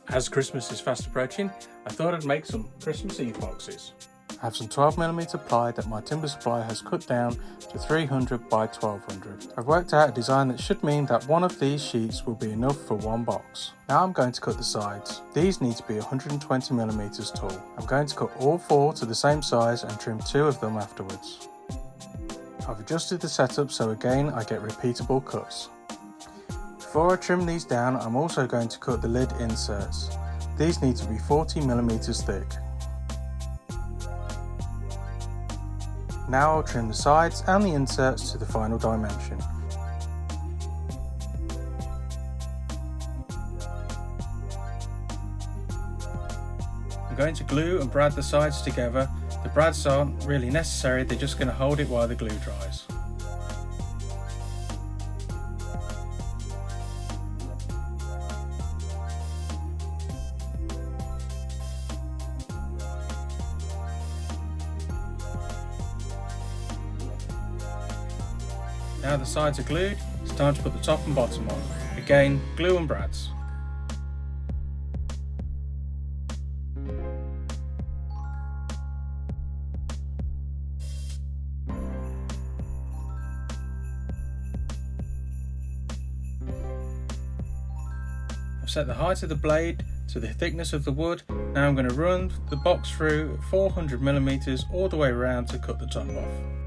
As Christmas is fast approaching, I thought I'd make some Christmas Eve boxes. I have some 12mm ply that my timber supplier has cut down to 300 by 1200. I've worked out a design that should mean that one of these sheets will be enough for one box. Now I'm going to cut the sides. These need to be 120mm tall. I'm going to cut all 4 to the same size and trim 2 of them afterwards. I've adjusted the setup so again I get repeatable cuts. Before I trim these down, I'm also going to cut the lid inserts. These need to be 40mm thick. Now I'll trim the sides and the inserts to the final dimension. I'm going to glue and brad the sides together. The brads aren't really necessary, they're just going to hold it while the glue dries. Now the sides are glued, it's time to put the top and bottom on. Again, glue and brads. I've set the height of the blade to the thickness of the wood. Now I'm going to run the box through 400mm all the way around to cut the top off.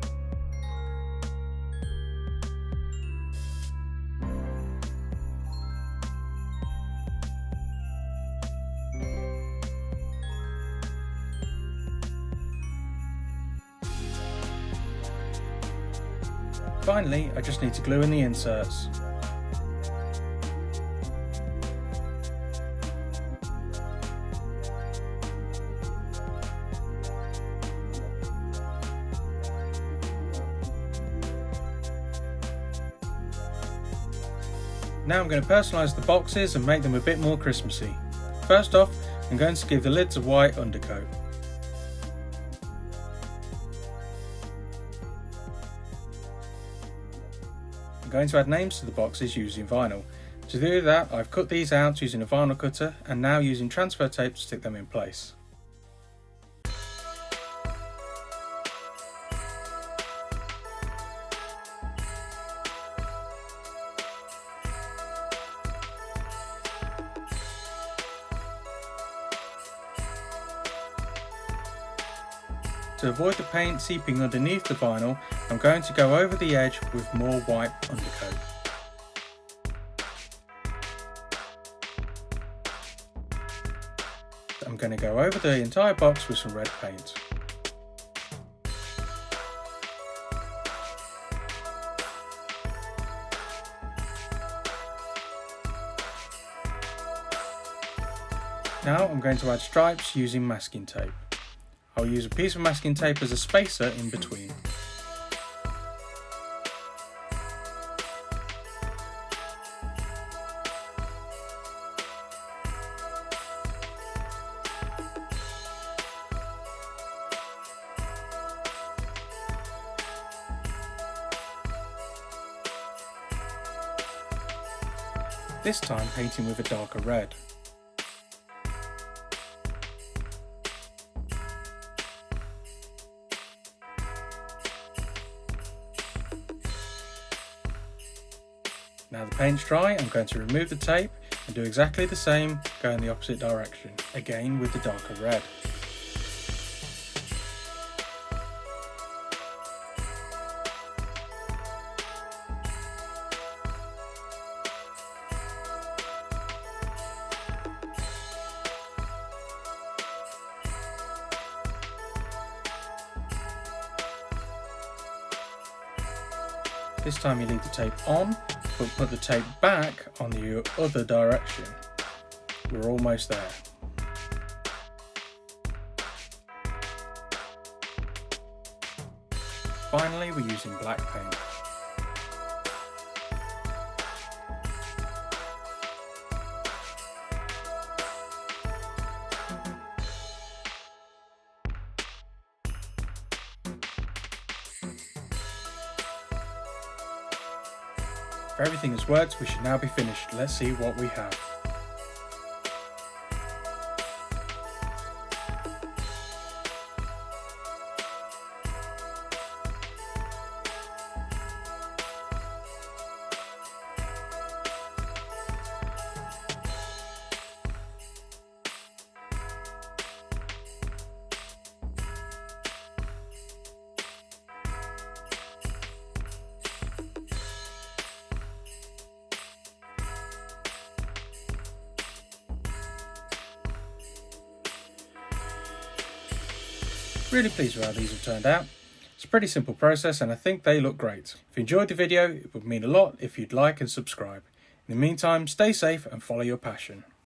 Finally, I just need to glue in the inserts. Now I'm going to personalise the boxes and make them a bit more Christmassy. First off, I'm going to give the lids a white undercoat. I'm going to add names to the boxes using vinyl. To do that, I've cut these out using a vinyl cutter and now using transfer tape to stick them in place. To avoid the paint seeping underneath the vinyl, I'm going to go over the edge with more white undercoat. I'm going to go over the entire box with some red paint. Now I'm going to add stripes using masking tape. I'll use a piece of masking tape as a spacer in between. This time painting with a darker red. Now the paint's dry, I'm going to remove the tape and do exactly the same, go in the opposite direction, again with the darker red. This time you leave the tape on, but put the tape back on the other direction. We're almost there. Finally, we're using black paint. If everything has worked, we should now be finished. Let's see what we have. Really pleased with how these have turned out. It's a pretty simple process and I think they look great. If you enjoyed the video, it would mean a lot if you'd like and subscribe. In the meantime, stay safe and follow your passion.